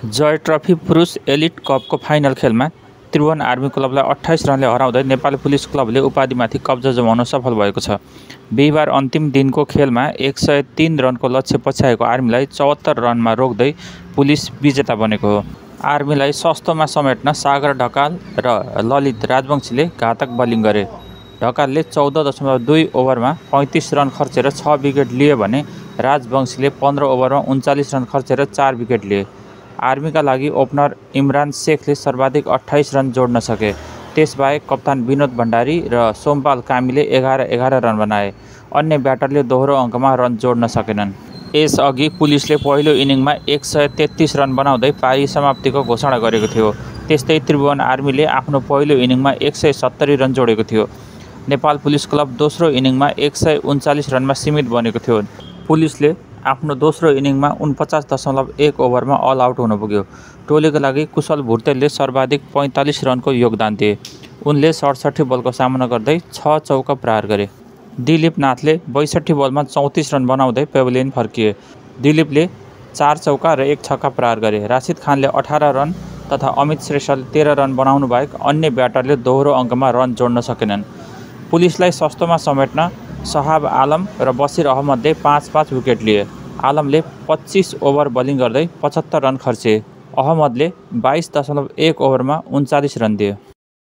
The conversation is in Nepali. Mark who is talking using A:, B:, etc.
A: जय ट्रफी पुरुष एलिट कपको फाइनल खेलमा त्रिभुवन आर्मी क्लबलाई 28 रनले हराउँदै नेपाली पुलिस क्लबले उपाधिमाथि कब्जा जमाउन सफल भएको छ। बिहिबार अन्तिम दिनको खेलमा 103 रनको लक्ष्य पछ्याएको आर्मीलाई 74 रनमा रोक्दै पुलिस विजेता बनेको हो। आर्मीलाई सस्तोमा समेट्न सागर ढकाल र ललित राजवंशीले घातक बलिङ गरे। ढकालले 14.2 ओभरमा 35 रन खर्चेर 6 विकेट लिए भने राजवंशीले 15 ओभरमा 39 रन खर्चेर 4 विकेट लिए। आर्मीका लागि ओपनर इमरान शेखले सर्वाधिक 28 रन जोड्न सके। त्यसबाहेक कप्तान विनोद भण्डारी र सोमपाल कामीले 11 रन बनाए। अन्य ब्याटरले दोहोरो अङ्कमा रन जोड्न सकेनन्। यसअघि पुलिसले पहिलो इनिङमा 133 रन बनाउँदै पारी समाप्तिको घोषणा गरेको थियो। त्यस्तै त्रिभुवन आर्मीले आफ्नो पहिलो इनिङमा 170 रन जोडेको थियो। नेपाल पुलिस क्लब दोस्रो इनिङमा 139 रनमा सीमित बनेको थियो। पुलिसले आफ्नो दोस्रो इनिङमा 49.1 ओभरमा अल आउट हुन पुग्यो। टोलीका लागि कुशल भुर्तेलले सर्वाधिक 45 रनको योगदान दिए। उनले 67 बलको सामना गर्दै 6 चौका प्रहार गरे। दिलीप नाथले 62 बलमा 34 रन बनाउँदै पेभिलियन फर्किए। दिलीपले 4 चौका र 1 छक्का प्रहार गरे। राशिद खानले 18 रन तथा अमित श्रेष्ठले 13 रन बनाउनु बाहेक अन्य ब्याटरले दोहोरो अङ्कमा रन जोड्न सकेनन्। पुलिसलाई सस्तोमा समेट्न शहाब आलम र बसिर अहमदले 5-5 विकेट लिए। आलमले 25 ओभर बलिङ गर्दै 75 रन खर्चे। अहमदले 22.1 ओभरमा 39 रन दिए।